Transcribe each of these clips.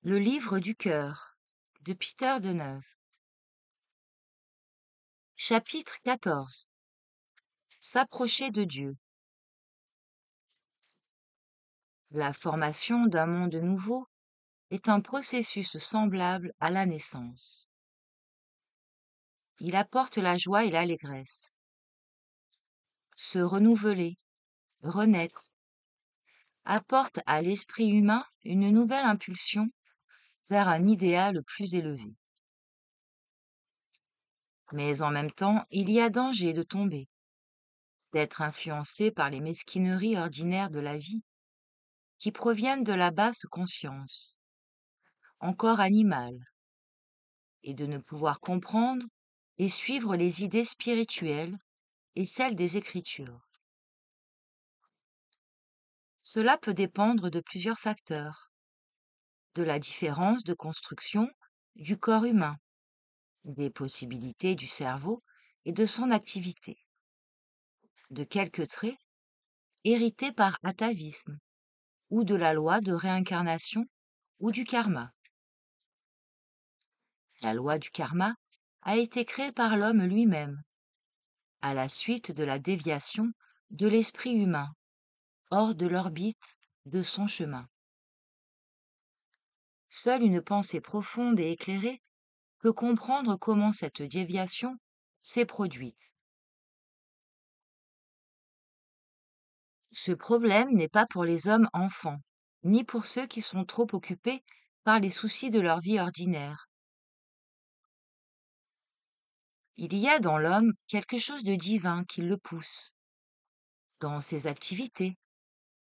Le livre du cœur de Peter Deneuve. Chapitre 14. S'approcher de Dieu. La formation d'un monde nouveau est un processus semblable à la naissance. Il apporte la joie et l'allégresse. Se renouveler, renaître, apporte à l'esprit humain une nouvelle impulsion vers un idéal plus élevé. Mais en même temps, il y a danger de tomber, d'être influencé par les mesquineries ordinaires de la vie qui proviennent de la basse conscience, encore animale, et de ne pouvoir comprendre et suivre les idées spirituelles et celles des Écritures. Cela peut dépendre de plusieurs facteurs, de la différence de construction du corps humain, des possibilités du cerveau et de son activité, de quelques traits hérités par atavisme, ou de la loi de réincarnation ou du karma. La loi du karma a été créée par l'homme lui-même, à la suite de la déviation de l'esprit humain, hors de l'orbite de son chemin. Seule une pensée profonde et éclairée peut comprendre comment cette déviation s'est produite. Ce problème n'est pas pour les hommes enfants, ni pour ceux qui sont trop occupés par les soucis de leur vie ordinaire. Il y a dans l'homme quelque chose de divin qui le pousse, dans ses activités,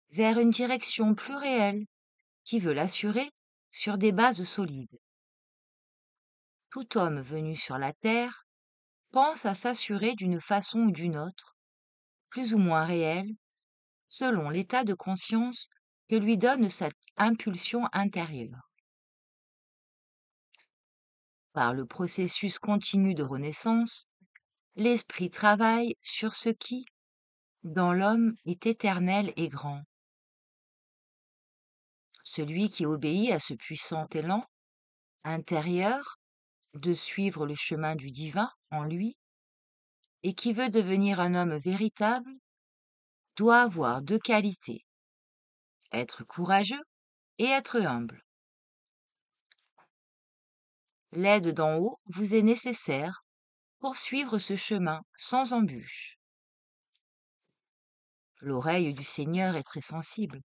vers une direction plus réelle qui veut l'assurer sur des bases solides. Tout homme venu sur la terre pense à s'assurer d'une façon ou d'une autre, plus ou moins réelle, selon l'état de conscience que lui donne cette impulsion intérieure. Par le processus continu de renaissance, l'esprit travaille sur ce qui, dans l'homme, est éternel et grand. Celui qui obéit à ce puissant élan intérieur de suivre le chemin du divin en lui et qui veut devenir un homme véritable doit avoir deux qualités, être courageux et être humble. L'aide d'en haut vous est nécessaire pour suivre ce chemin sans embûche. L'oreille du Seigneur est très sensible.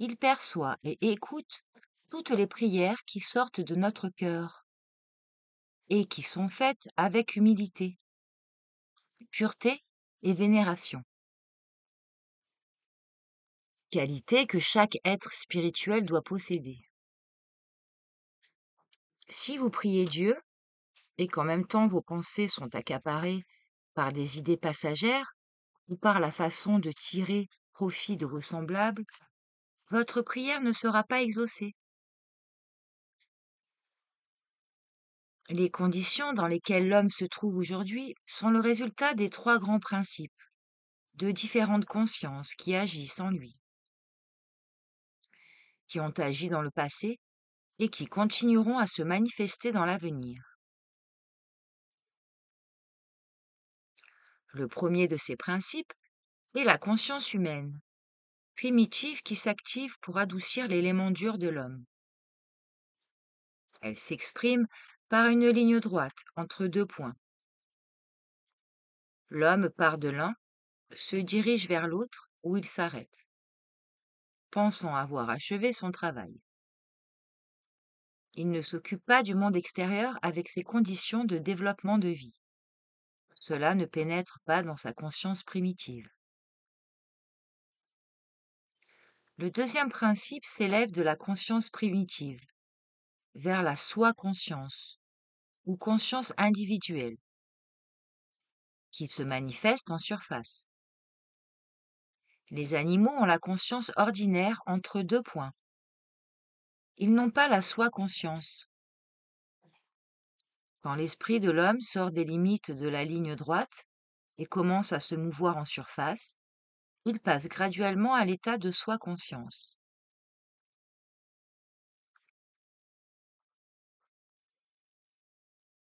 Il perçoit et écoute toutes les prières qui sortent de notre cœur et qui sont faites avec humilité, pureté et vénération. Qualité que chaque être spirituel doit posséder. Si vous priez Dieu et qu'en même temps vos pensées sont accaparées par des idées passagères ou par la façon de tirer profit de vos semblables, votre prière ne sera pas exaucée. Les conditions dans lesquelles l'homme se trouve aujourd'hui sont le résultat des trois grands principes de différentes consciences qui agissent en lui, qui ont agi dans le passé et qui continueront à se manifester dans l'avenir. Le premier de ces principes est la conscience humaine, primitive qui s'active pour adoucir l'élément dur de l'homme. Elle s'exprime par une ligne droite entre deux points. L'homme part de l'un, se dirige vers l'autre où il s'arrête, pensant avoir achevé son travail. Il ne s'occupe pas du monde extérieur avec ses conditions de développement de vie. Cela ne pénètre pas dans sa conscience primitive. Le deuxième principe s'élève de la conscience primitive vers la soi-conscience ou conscience individuelle qui se manifeste en surface. Les animaux ont la conscience ordinaire entre deux points. Ils n'ont pas la soi-conscience. Quand l'esprit de l'homme sort des limites de la ligne droite et commence à se mouvoir en surface, il passe graduellement à l'état de soi-conscience.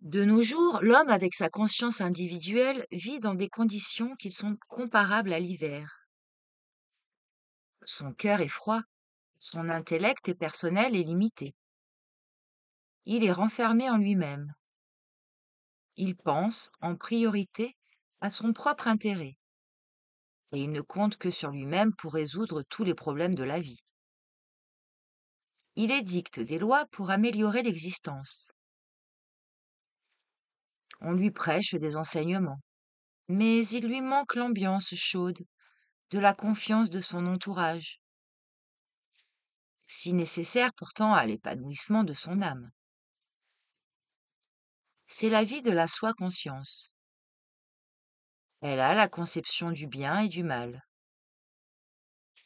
De nos jours, l'homme, avec sa conscience individuelle, vit dans des conditions qui sont comparables à l'hiver. Son cœur est froid, son intellect est personnel et limité. Il est renfermé en lui-même. Il pense, en priorité, à son propre intérêt, et il ne compte que sur lui-même pour résoudre tous les problèmes de la vie. Il édicte des lois pour améliorer l'existence. On lui prêche des enseignements, mais il lui manque l'ambiance chaude, de la confiance de son entourage, si nécessaire pourtant à l'épanouissement de son âme. C'est la vie de la soi-conscience. Elle a la conception du bien et du mal,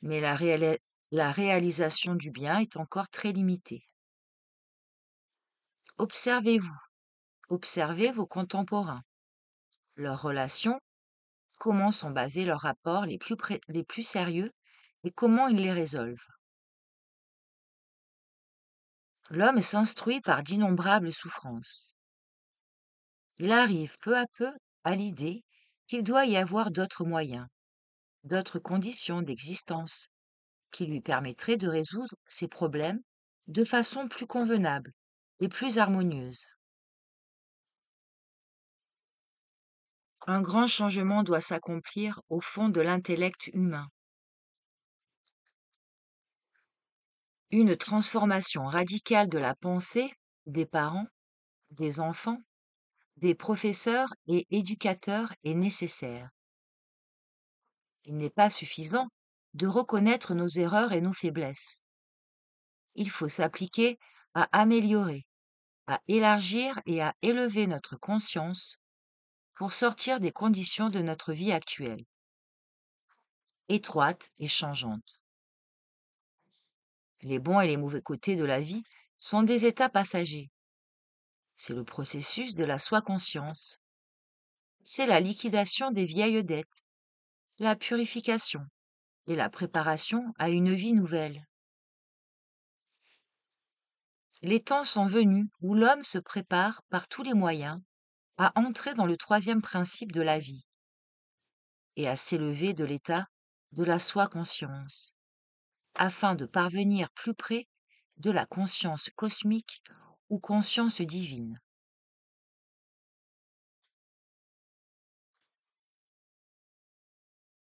mais la réalisation du bien est encore très limitée. Observez-vous, observez vos contemporains, leurs relations, comment sont basés leurs rapports les plus sérieux et comment ils les résolvent. L'homme s'instruit par d'innombrables souffrances. Il arrive peu à peu à l'idée qu'il doit y avoir d'autres moyens, d'autres conditions d'existence qui lui permettraient de résoudre ses problèmes de façon plus convenable et plus harmonieuse. Un grand changement doit s'accomplir au fond de l'intellect humain. Une transformation radicale de la pensée des parents, des enfants, des professeurs et éducateurs est nécessaire. Il n'est pas suffisant de reconnaître nos erreurs et nos faiblesses. Il faut s'appliquer à améliorer, à élargir et à élever notre conscience pour sortir des conditions de notre vie actuelle, étroite et changeante. Les bons et les mauvais côtés de la vie sont des états passagers. C'est le processus de la soi-conscience. C'est la liquidation des vieilles dettes, la purification et la préparation à une vie nouvelle. Les temps sont venus où l'homme se prépare par tous les moyens à entrer dans le troisième principe de la vie et à s'élever de l'état de la soi-conscience, afin de parvenir plus près de la conscience cosmique ou conscience divine.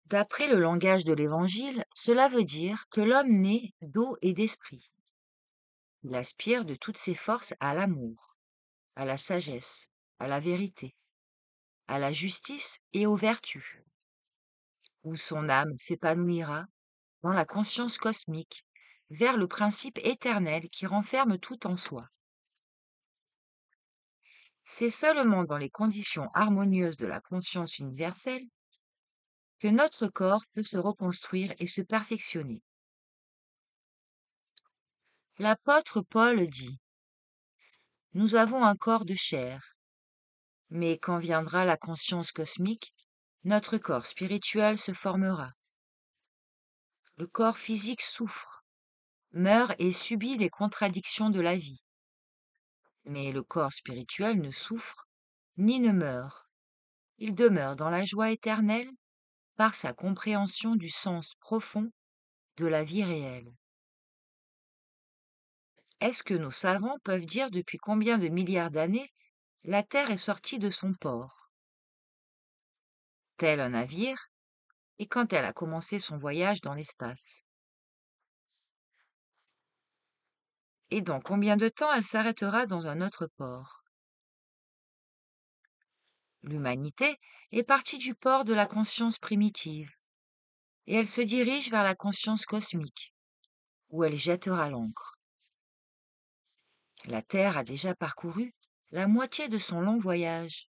D'après le langage de l'Évangile, cela veut dire que l'homme naît d'eau et d'esprit. Il aspire de toutes ses forces à l'amour, à la sagesse, à la vérité, à la justice et aux vertus, où son âme s'épanouira dans la conscience cosmique, vers le principe éternel qui renferme tout en soi. C'est seulement dans les conditions harmonieuses de la conscience universelle que notre corps peut se reconstruire et se perfectionner. L'apôtre Paul dit: Nous avons un corps de chair, mais quand viendra la conscience cosmique, notre corps spirituel se formera. Le corps physique souffre, meurt et subit les contradictions de la vie. Mais le corps spirituel ne souffre ni ne meurt. Il demeure dans la joie éternelle par sa compréhension du sens profond de la vie réelle. Est-ce que nos savants peuvent dire depuis combien de milliards d'années la Terre est sortie de son port, tel un navire, et quand elle a commencé son voyage dans l'espace? Et dans combien de temps elle s'arrêtera dans un autre port? L'humanité est partie du port de la conscience primitive, et elle se dirige vers la conscience cosmique, où elle jettera l'ancre. La Terre a déjà parcouru la moitié de son long voyage.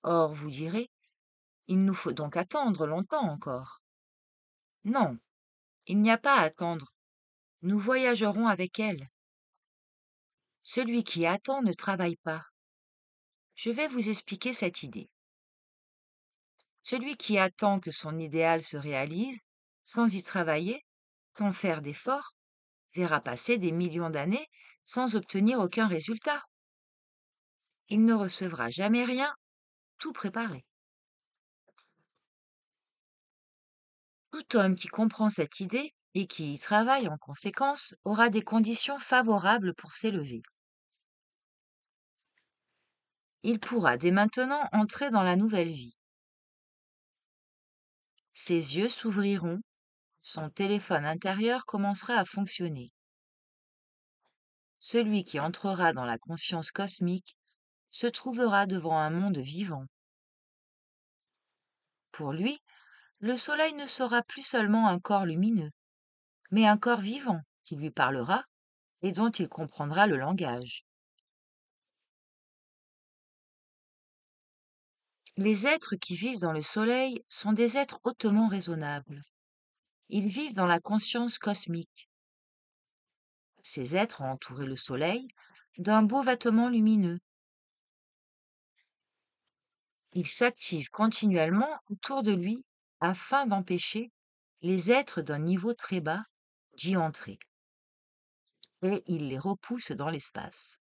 Or, vous direz, il nous faut donc attendre longtemps encore. Non, il n'y a pas à attendre. Nous voyagerons avec elle. Celui qui attend ne travaille pas. Je vais vous expliquer cette idée. Celui qui attend que son idéal se réalise, sans y travailler, sans faire d'efforts, verra passer des millions d'années sans obtenir aucun résultat. il ne recevra jamais rien tout préparé. Tout homme qui comprend cette idée et qui y travaille en conséquence aura des conditions favorables pour s'élever. Il pourra dès maintenant entrer dans la nouvelle vie. Ses yeux s'ouvriront, son téléphone intérieur commencera à fonctionner. Celui qui entrera dans la conscience cosmique se trouvera devant un monde vivant. Pour lui, le soleil ne sera plus seulement un corps lumineux, mais un corps vivant qui lui parlera et dont il comprendra le langage. Les êtres qui vivent dans le soleil sont des êtres hautement raisonnables. Ils vivent dans la conscience cosmique. Ces êtres ont entouré le soleil d'un beau vêtement lumineux. Ils s'activent continuellement autour de lui afin d'empêcher les êtres d'un niveau très bas d'y entrer, et ils les repoussent dans l'espace.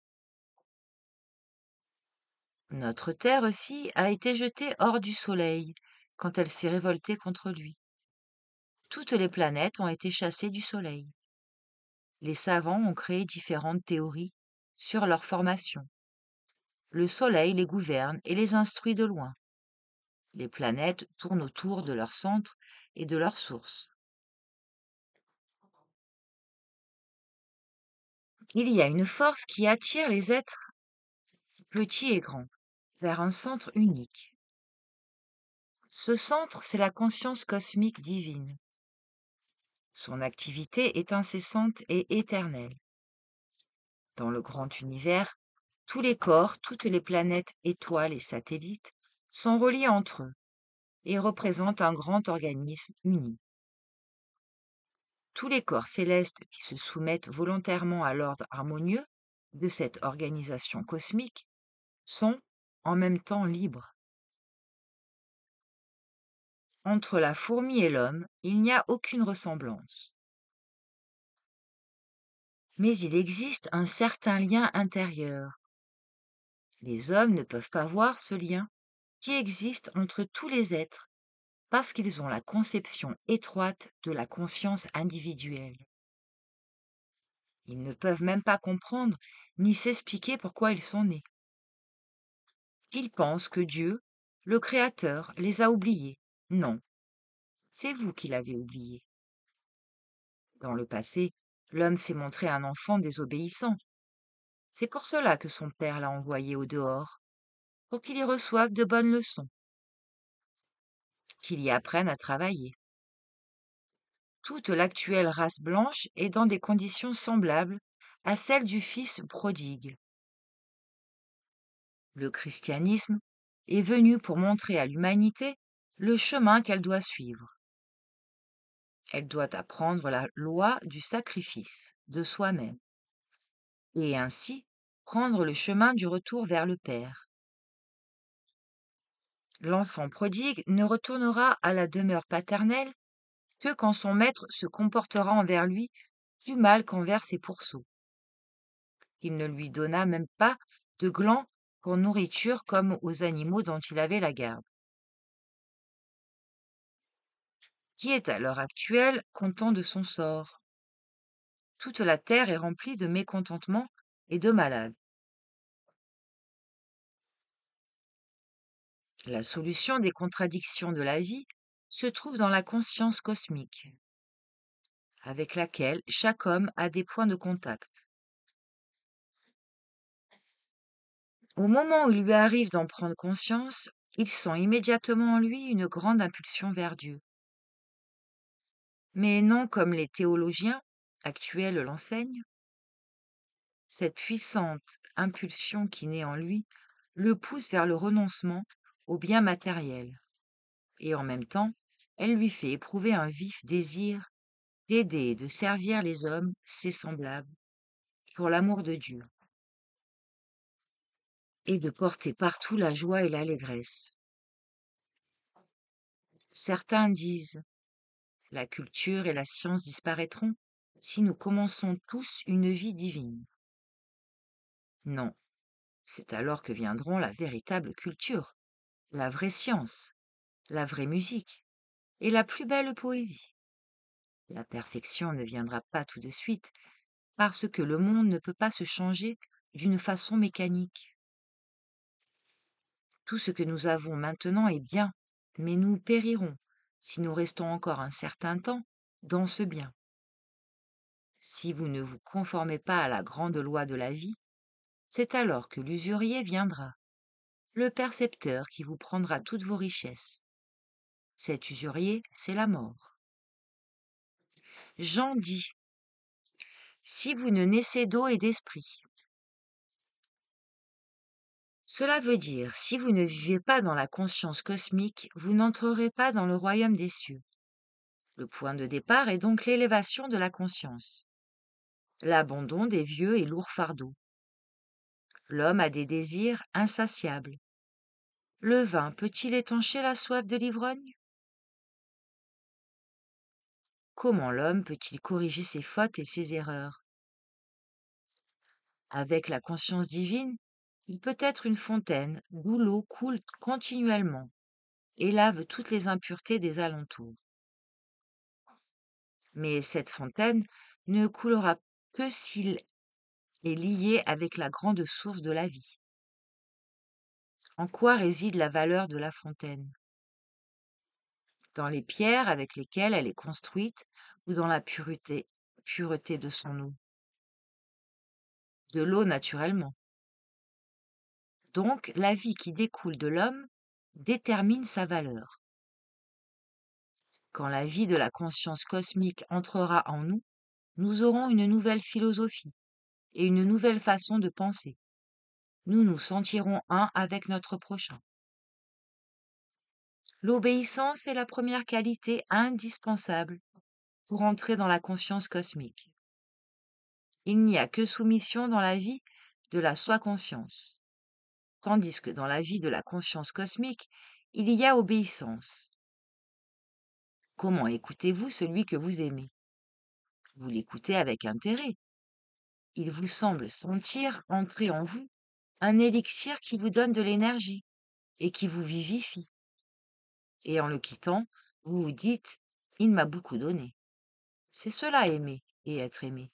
Notre Terre aussi a été jetée hors du Soleil quand elle s'est révoltée contre lui. Toutes les planètes ont été chassées du Soleil. Les savants ont créé différentes théories sur leur formation. Le Soleil les gouverne et les instruit de loin. Les planètes tournent autour de leur centre et de leur source. Il y a une force qui attire les êtres petits et grands vers un centre unique. Ce centre, c'est la conscience cosmique divine. Son activité est incessante et éternelle. Dans le grand univers, tous les corps, toutes les planètes, étoiles et satellites sont reliés entre eux et représentent un grand organisme uni. Tous les corps célestes qui se soumettent volontairement à l'ordre harmonieux de cette organisation cosmique sont en même temps libres. Entre la fourmi et l'homme, il n'y a aucune ressemblance. Mais il existe un certain lien intérieur. Les hommes ne peuvent pas voir ce lien qui existe entre tous les êtres parce qu'ils ont la conception étroite de la conscience individuelle. Ils ne peuvent même pas comprendre ni s'expliquer pourquoi ils sont nés. Ils pensent que Dieu, le Créateur, les a oubliés. Non, c'est vous qui l'avez oublié. Dans le passé, l'homme s'est montré un enfant désobéissant. C'est pour cela que son père l'a envoyé au dehors, pour qu'il y reçoive de bonnes leçons, qu'il y apprenne à travailler. Toute l'actuelle race blanche est dans des conditions semblables à celles du Fils prodigue. Le christianisme est venu pour montrer à l'humanité le chemin qu'elle doit suivre. Elle doit apprendre la loi du sacrifice de soi-même et ainsi prendre le chemin du retour vers le Père. L'enfant prodigue ne retournera à la demeure paternelle que quand son maître se comportera envers lui plus mal qu'envers ses pourceaux. Il ne lui donna même pas de glands pour nourriture comme aux animaux dont il avait la garde. Qui est à l'heure actuelle content de son sort? Toute la terre est remplie de mécontentement et de malades. La solution des contradictions de la vie se trouve dans la conscience cosmique, avec laquelle chaque homme a des points de contact. Au moment où il lui arrive d'en prendre conscience, il sent immédiatement en lui une grande impulsion vers Dieu. Mais non comme les théologiens actuels l'enseignent. Cette puissante impulsion qui naît en lui le pousse vers le renoncement aux biens matériels, et en même temps, elle lui fait éprouver un vif désir d'aider et de servir les hommes, ses semblables, pour l'amour de Dieu, et de porter partout la joie et l'allégresse. Certains disent, la culture et la science disparaîtront si nous commençons tous une vie divine. Non, C'est alors que viendront la véritable culture, la vraie science, la vraie musique et la plus belle poésie. La perfection ne viendra pas tout de suite, parce que le monde ne peut pas se changer d'une façon mécanique. Tout ce que nous avons maintenant est bien, mais nous périrons si nous restons encore un certain temps dans ce bien. Si vous ne vous conformez pas à la grande loi de la vie, c'est alors que l'usurier viendra, le percepteur qui vous prendra toutes vos richesses. Cet usurier, c'est la mort. Jean dit, si vous ne naissez d'eau et d'esprit. Cela veut dire, si vous ne vivez pas dans la conscience cosmique, vous n'entrerez pas dans le royaume des cieux. Le point de départ est donc l'élévation de la conscience, l'abandon des vieux et lourds fardeaux. L'homme a des désirs insatiables. Le vin peut-il étancher la soif de l'ivrogne? Comment l'homme peut-il corriger ses fautes et ses erreurs? Avec la conscience divine, il peut être une fontaine d'où l'eau coule continuellement et lave toutes les impuretés des alentours. Mais cette fontaine ne coulera que s'il est lié avec la grande source de la vie. En quoi réside la valeur de la fontaine? Dans les pierres avec lesquelles elle est construite ou dans la pureté de son eau? De l'eau naturellement. Donc la vie qui découle de l'homme détermine sa valeur. Quand la vie de la conscience cosmique entrera en nous, nous aurons une nouvelle philosophie et une nouvelle façon de penser. Nous nous sentirons un avec notre prochain. L'obéissance est la première qualité indispensable pour entrer dans la conscience cosmique. Il n'y a que soumission dans la vie de la soi-conscience, tandis que dans la vie de la conscience cosmique, il y a obéissance. Comment écoutez-vous celui que vous aimez? Vous l'écoutez avec intérêt. Il vous semble sentir entrer en vous un élixir qui vous donne de l'énergie et qui vous vivifie. Et en le quittant, vous vous dites, il m'a beaucoup donné. C'est cela aimer et être aimé.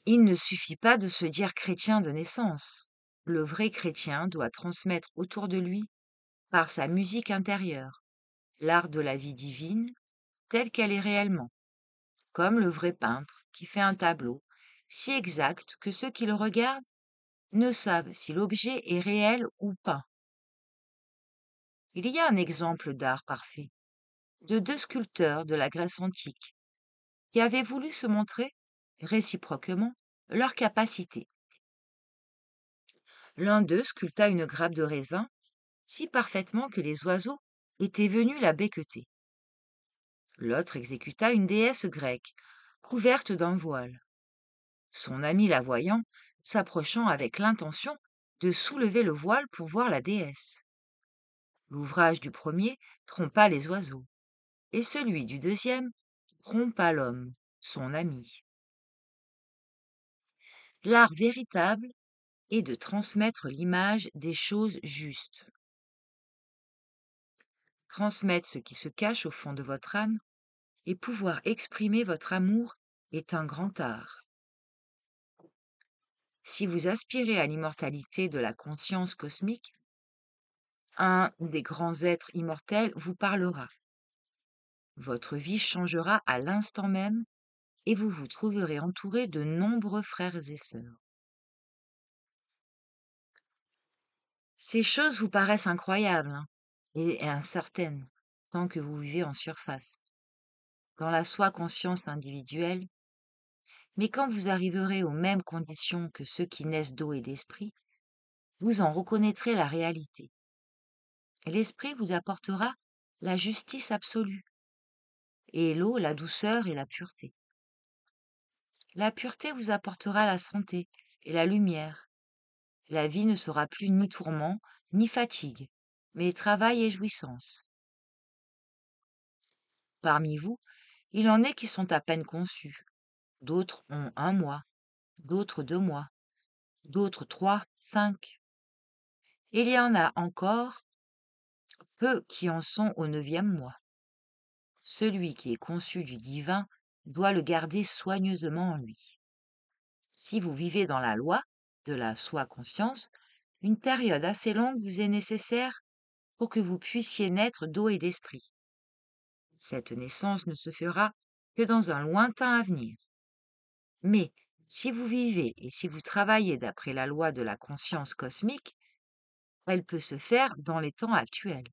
Il ne suffit pas de se dire chrétien de naissance. Le vrai chrétien doit transmettre autour de lui, par sa musique intérieure, l'art de la vie divine telle qu'elle est réellement, comme le vrai peintre qui fait un tableau si exact que ceux qui le regardent ne savent si l'objet est réel ou pas. Il y a un exemple d'art parfait, de deux sculpteurs de la Grèce antique, qui avaient voulu se montrer, réciproquement, leur capacité. L'un d'eux sculpta une grappe de raisin si parfaitement que les oiseaux étaient venus la becqueter. L'autre exécuta une déesse grecque, couverte d'un voile. Son ami la voyant, s'approchant avec l'intention de soulever le voile pour voir la déesse. L'ouvrage du premier trompa les oiseaux, et celui du deuxième trompa l'homme, son ami. L'art véritable est de transmettre l'image des choses justes. Transmettre ce qui se cache au fond de votre âme et pouvoir exprimer votre amour est un grand art. Si vous aspirez à l'immortalité de la conscience cosmique, un des grands êtres immortels vous parlera. Votre vie changera à l'instant même et vous vous trouverez entouré de nombreux frères et sœurs. Ces choses vous paraissent incroyables, hein, et incertaines tant que vous vivez en surface, dans la soi-conscience individuelle, mais quand vous arriverez aux mêmes conditions que ceux qui naissent d'eau et d'esprit, vous en reconnaîtrez la réalité. L'esprit vous apportera la justice absolue, et l'eau la douceur et la pureté. La pureté vous apportera la santé et la lumière. La vie ne sera plus ni tourment, ni fatigue, mais travail et jouissance. Parmi vous, il en est qui sont à peine conçus, d'autres ont 1 mois, d'autres 2 mois, d'autres 3, 5. Et il y en a encore peu qui en sont au 9e mois. Celui qui est conçu du divin doit le garder soigneusement en lui. Si vous vivez dans la loi de la soi-conscience, une période assez longue vous est nécessaire pour que vous puissiez naître d'eau et d'esprit. Cette naissance ne se fera que dans un lointain avenir. Mais si vous vivez et si vous travaillez d'après la loi de la conscience cosmique, elle peut se faire dans les temps actuels.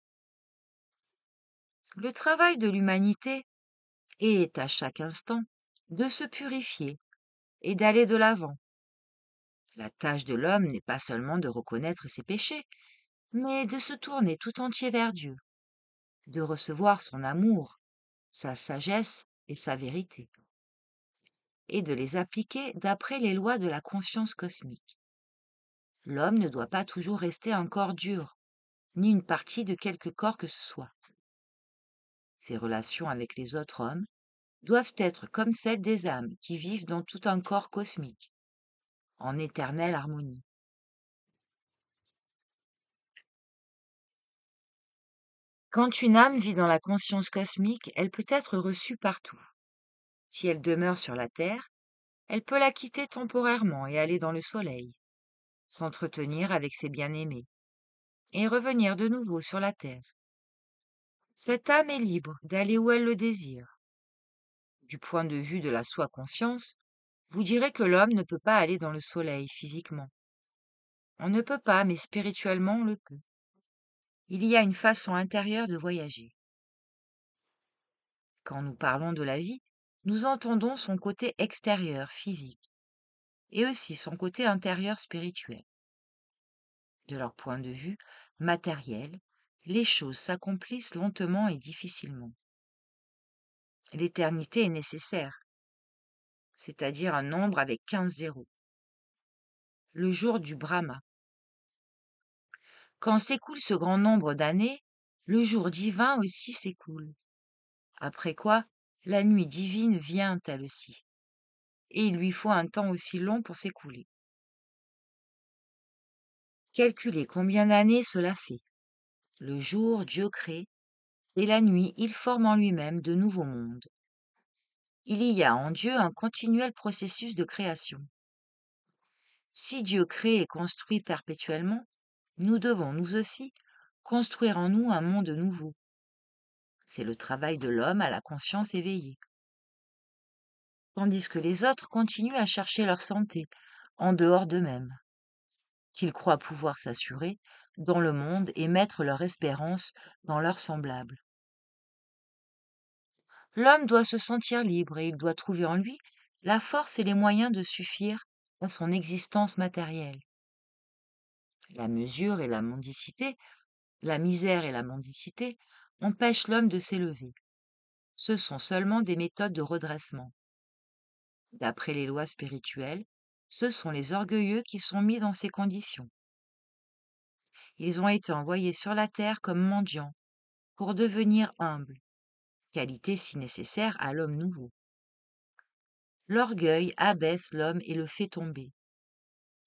Le travail de l'humanité est à chaque instant de se purifier et d'aller de l'avant. La tâche de l'homme n'est pas seulement de reconnaître ses péchés, mais de se tourner tout entier vers Dieu, de recevoir son amour, sa sagesse et sa vérité, et de les appliquer d'après les lois de la conscience cosmique. L'homme ne doit pas toujours rester un corps dur, ni une partie de quelque corps que ce soit. Ses relations avec les autres hommes doivent être comme celles des âmes qui vivent dans tout un corps cosmique, en éternelle harmonie. Quand une âme vit dans la conscience cosmique, elle peut être reçue partout. Si elle demeure sur la terre, elle peut la quitter temporairement et aller dans le soleil, s'entretenir avec ses bien-aimés, et revenir de nouveau sur la terre. Cette âme est libre d'aller où elle le désire. Du point de vue de la soi-conscience, vous direz que l'homme ne peut pas aller dans le soleil physiquement. On ne peut pas, mais spirituellement on le peut. Il y a une façon intérieure de voyager. Quand nous parlons de la vie, nous entendons son côté extérieur physique et aussi son côté intérieur spirituel. De leur point de vue matériel, les choses s'accomplissent lentement et difficilement. L'éternité est nécessaire, c'est-à-dire un nombre avec 15 zéros. Le jour du Brahma. Quand s'écoule ce grand nombre d'années, le jour divin aussi s'écoule. Après quoi, la nuit divine vient elle aussi, et il lui faut un temps aussi long pour s'écouler. Calculez combien d'années cela fait. Le jour, Dieu crée, et la nuit, il forme en lui-même de nouveaux mondes. Il y a en Dieu un continuel processus de création. Si Dieu crée et construit perpétuellement, nous devons, nous aussi, construire en nous un monde nouveau. C'est le travail de l'homme à la conscience éveillée. Tandis que les autres continuent à chercher leur santé, en dehors d'eux-mêmes, qu'ils croient pouvoir s'assurer dans le monde et mettre leur espérance dans leurs semblables. L'homme doit se sentir libre et il doit trouver en lui la force et les moyens de suffire à son existence matérielle. La mesure et la mendicité, la misère et la mendicité empêchent l'homme de s'élever. Ce sont seulement des méthodes de redressement. D'après les lois spirituelles, ce sont les orgueilleux qui sont mis dans ces conditions. Ils ont été envoyés sur la terre comme mendiants, pour devenir humbles, qualité si nécessaire à l'homme nouveau. L'orgueil abaisse l'homme et le fait tomber.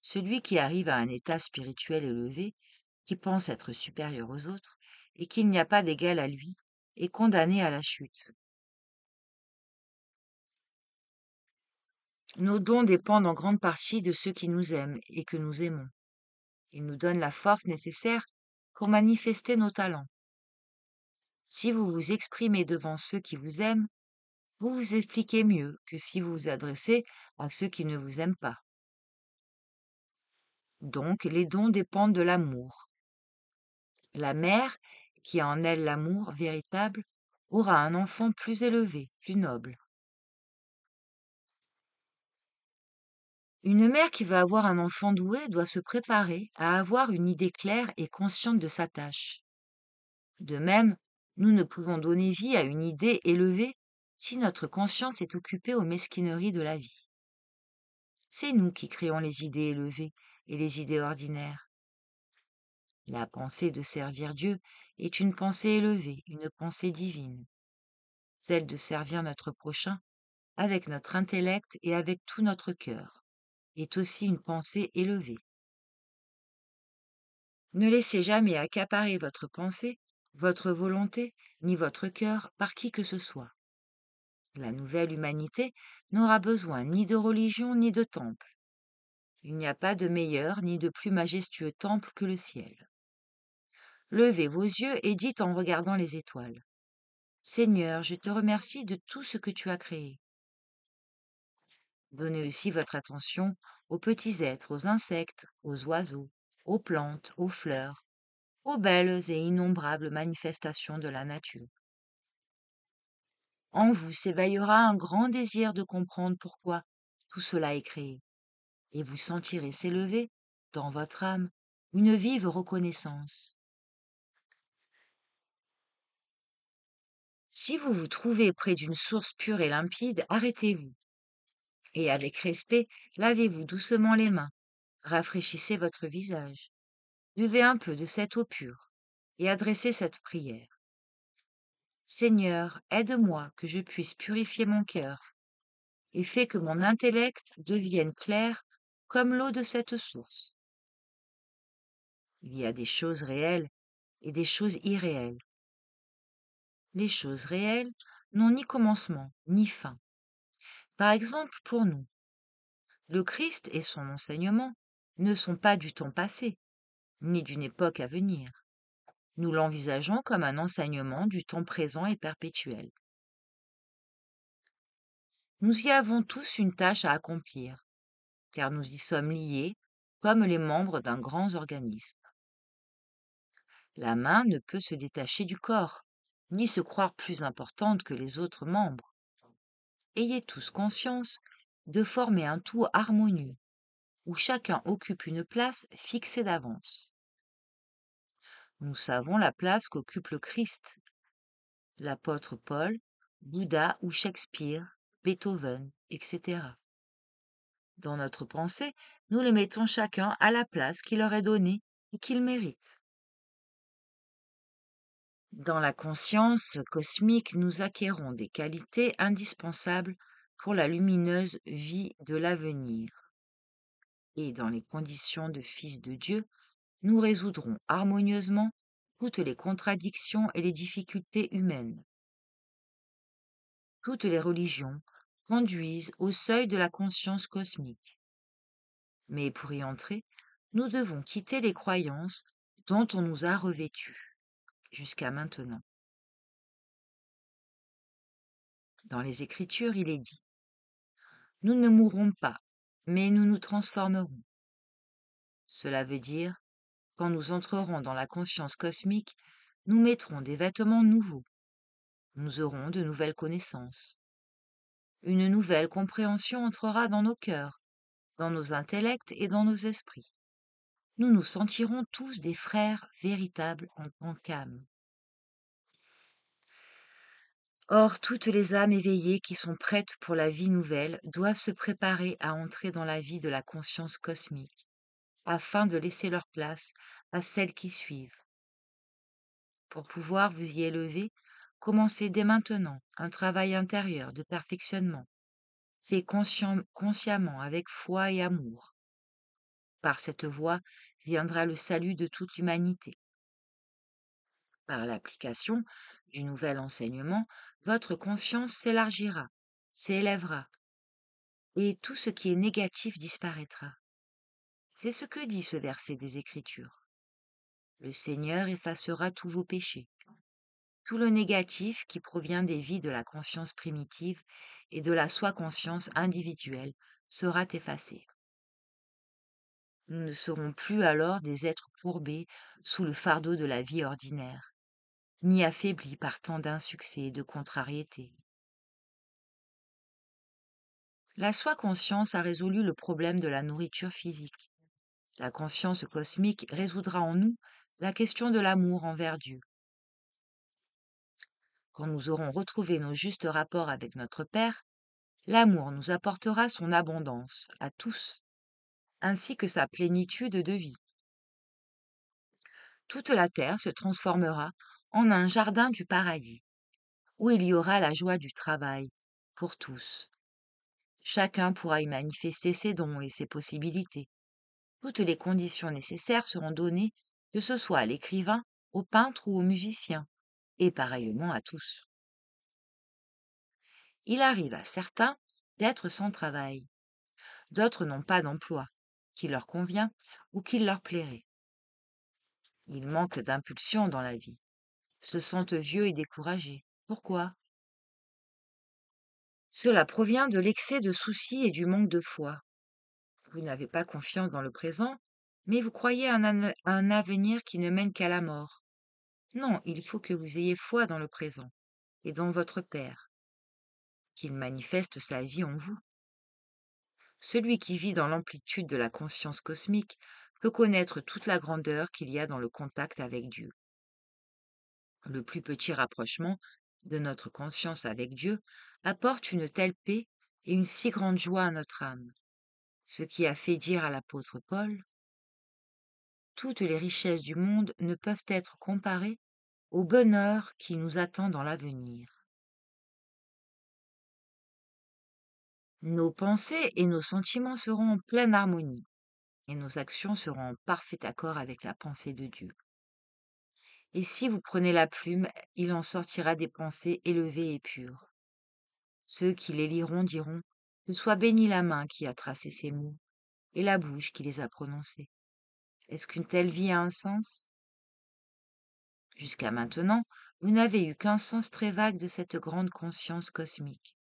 Celui qui arrive à un état spirituel élevé, qui pense être supérieur aux autres, et qu'il n'y a pas d'égal à lui, est condamné à la chute. Nos dons dépendent en grande partie de ceux qui nous aiment et que nous aimons. Ils nous donnent la force nécessaire pour manifester nos talents. Si vous vous exprimez devant ceux qui vous aiment, vous vous expliquez mieux que si vous vous adressez à ceux qui ne vous aiment pas. Donc, les dons dépendent de l'amour. La mère, qui a en elle l'amour véritable, aura un enfant plus élevé, plus noble. Une mère qui va avoir un enfant doué doit se préparer à avoir une idée claire et consciente de sa tâche. De même, nous ne pouvons donner vie à une idée élevée si notre conscience est occupée aux mesquineries de la vie. C'est nous qui créons les idées élevées et les idées ordinaires. La pensée de servir Dieu est une pensée élevée, une pensée divine. Celle de servir notre prochain avec notre intellect et avec tout notre cœur est aussi une pensée élevée. Ne laissez jamais accaparer votre pensée, votre volonté, ni votre cœur par qui que ce soit. La nouvelle humanité n'aura besoin ni de religion ni de temple. Il n'y a pas de meilleur ni de plus majestueux temple que le ciel. Levez vos yeux et dites en regardant les étoiles. Seigneur, je te remercie de tout ce que tu as créé. Donnez aussi votre attention aux petits êtres, aux insectes, aux oiseaux, aux plantes, aux fleurs, aux belles et innombrables manifestations de la nature. En vous s'éveillera un grand désir de comprendre pourquoi tout cela est créé, et vous sentirez s'élever, dans votre âme, une vive reconnaissance. Si vous vous trouvez près d'une source pure et limpide, arrêtez-vous, et avec respect, lavez-vous doucement les mains, rafraîchissez votre visage, buvez un peu de cette eau pure, et adressez cette prière. Seigneur, aide-moi que je puisse purifier mon cœur, et fais que mon intellect devienne clair comme l'eau de cette source. Il y a des choses réelles et des choses irréelles. Les choses réelles n'ont ni commencement ni fin. Par exemple, pour nous, le Christ et son enseignement ne sont pas du temps passé, ni d'une époque à venir. Nous l'envisageons comme un enseignement du temps présent et perpétuel. Nous y avons tous une tâche à accomplir, car nous y sommes liés comme les membres d'un grand organisme. La main ne peut se détacher du corps, ni se croire plus importante que les autres membres. Ayez tous conscience de former un tout harmonieux, où chacun occupe une place fixée d'avance. Nous savons la place qu'occupe le Christ, l'apôtre Paul, Bouddha ou Shakespeare, Beethoven, etc. Dans notre pensée, nous les mettons chacun à la place qui leur est donnée et qu'ils méritent. Dans la conscience cosmique, nous acquérons des qualités indispensables pour la lumineuse vie de l'avenir. Et dans les conditions de fils de Dieu, nous résoudrons harmonieusement toutes les contradictions et les difficultés humaines. Toutes les religions conduisent au seuil de la conscience cosmique. Mais pour y entrer, nous devons quitter les croyances dont on nous a revêtus jusqu'à maintenant. Dans les Écritures, il est dit: nous ne mourrons pas, mais nous nous transformerons. Cela veut dire, quand nous entrerons dans la conscience cosmique, nous mettrons des vêtements nouveaux. Nous aurons de nouvelles connaissances. Une nouvelle compréhension entrera dans nos cœurs, dans nos intellects et dans nos esprits. Nous nous sentirons tous des frères véritables en tant qu'âmes. Or, toutes les âmes éveillées qui sont prêtes pour la vie nouvelle doivent se préparer à entrer dans la vie de la conscience cosmique, afin de laisser leur place à celles qui suivent. Pour pouvoir vous y élever, commencez dès maintenant un travail intérieur de perfectionnement, fait consciemment avec foi et amour. Par cette voie viendra le salut de toute l'humanité. Par l'application du nouvel enseignement, votre conscience s'élargira, s'élèvera, et tout ce qui est négatif disparaîtra. C'est ce que dit ce verset des Écritures. Le Seigneur effacera tous vos péchés. Tout le négatif qui provient des vies de la conscience primitive et de la soi-conscience individuelle sera effacé. Nous ne serons plus alors des êtres courbés sous le fardeau de la vie ordinaire, ni affaiblis par tant d'insuccès et de contrariétés. La soi-conscience a résolu le problème de la nourriture physique. La conscience cosmique résoudra en nous la question de l'amour envers Dieu. Quand nous aurons retrouvé nos justes rapports avec notre Père, l'amour nous apportera son abondance à tous, ainsi que sa plénitude de vie. Toute la terre se transformera en un jardin du paradis, où il y aura la joie du travail pour tous. Chacun pourra y manifester ses dons et ses possibilités. Toutes les conditions nécessaires seront données, que ce soit à l'écrivain, au peintre ou au musicien, et pareillement à tous. Il arrive à certains d'être sans travail, d'autres n'ont pas d'emploi qui leur convient ou qui leur plairait. Ils manquent d'impulsion dans la vie, se sentent vieux et découragés. Pourquoi? Cela provient de l'excès de soucis et du manque de foi. Vous n'avez pas confiance dans le présent, mais vous croyez à un avenir qui ne mène qu'à la mort. Non, il faut que vous ayez foi dans le présent et dans votre Père, qu'il manifeste sa vie en vous. Celui qui vit dans l'amplitude de la conscience cosmique peut connaître toute la grandeur qu'il y a dans le contact avec Dieu. Le plus petit rapprochement de notre conscience avec Dieu apporte une telle paix et une si grande joie à notre âme, ce qui a fait dire à l'apôtre Paul: toutes les richesses du monde ne peuvent être comparées au bonheur qui nous attend dans l'avenir. Nos pensées et nos sentiments seront en pleine harmonie, et nos actions seront en parfait accord avec la pensée de Dieu. Et si vous prenez la plume, il en sortira des pensées élevées et pures. Ceux qui les liront diront: que soit bénie la main qui a tracé ces mots, et la bouche qui les a prononcés. Est-ce qu'une telle vie a un sens? Jusqu'à maintenant, vous n'avez eu qu'un sens très vague de cette grande conscience cosmique.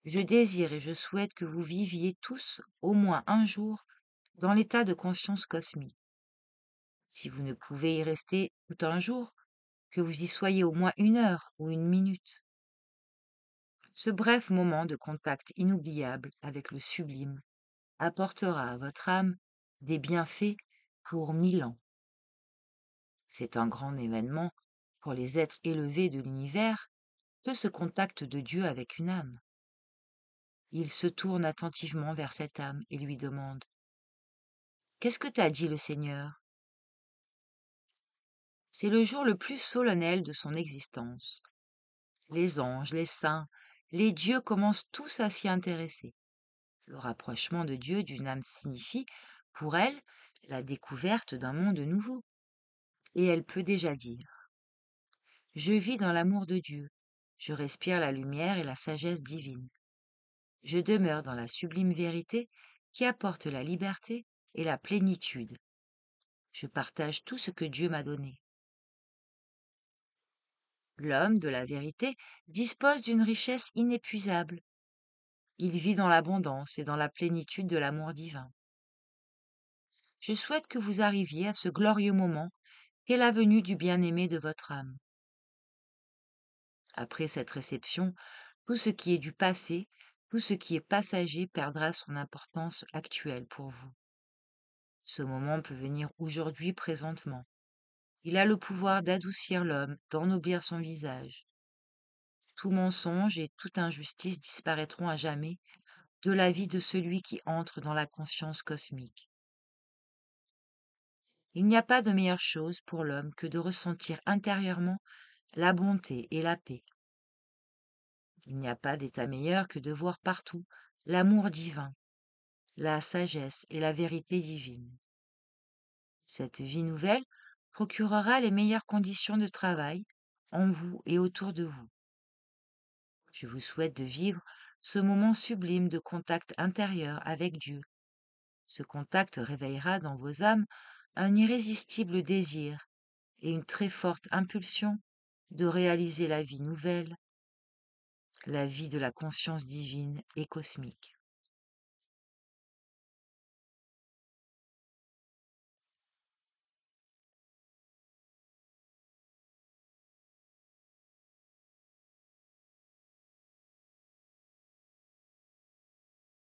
Je désire et je souhaite que vous viviez tous au moins un jour dans l'état de conscience cosmique. Si vous ne pouvez y rester tout un jour, que vous y soyez au moins 1 heure ou 1 minute. Ce bref moment de contact inoubliable avec le sublime apportera à votre âme des bienfaits pour 1000 ans. C'est un grand événement pour les êtres élevés de l'univers que ce contact de Dieu avec une âme. Il se tourne attentivement vers cette âme et lui demande: qu'est-ce que t'a dit le Seigneur? C'est le jour le plus solennel de son existence. Les anges, les saints, les dieux commencent tous à s'y intéresser. Le rapprochement de Dieu d'une âme signifie, pour elle, la découverte d'un monde nouveau. Et elle peut déjà dire: je vis dans l'amour de Dieu, je respire la lumière et la sagesse divine. Je demeure dans la sublime vérité qui apporte la liberté et la plénitude. Je partage tout ce que Dieu m'a donné. L'homme de la vérité dispose d'une richesse inépuisable. Il vit dans l'abondance et dans la plénitude de l'amour divin. Je souhaite que vous arriviez à ce glorieux moment qu'est la venue du bien-aimé de votre âme. Après cette réception, tout ce qui est du passé, tout ce qui est passager perdra son importance actuelle pour vous. Ce moment peut venir aujourd'hui, présentement. Il a le pouvoir d'adoucir l'homme, d'ennoblir son visage. Tout mensonge et toute injustice disparaîtront à jamais de la vie de celui qui entre dans la conscience cosmique. Il n'y a pas de meilleure chose pour l'homme que de ressentir intérieurement la bonté et la paix. Il n'y a pas d'état meilleur que de voir partout l'amour divin, la sagesse et la vérité divine. Cette vie nouvelle procurera les meilleures conditions de travail en vous et autour de vous. Je vous souhaite de vivre ce moment sublime de contact intérieur avec Dieu. Ce contact réveillera dans vos âmes un irrésistible désir et une très forte impulsion de réaliser la vie nouvelle, la vie de la conscience divine et cosmique.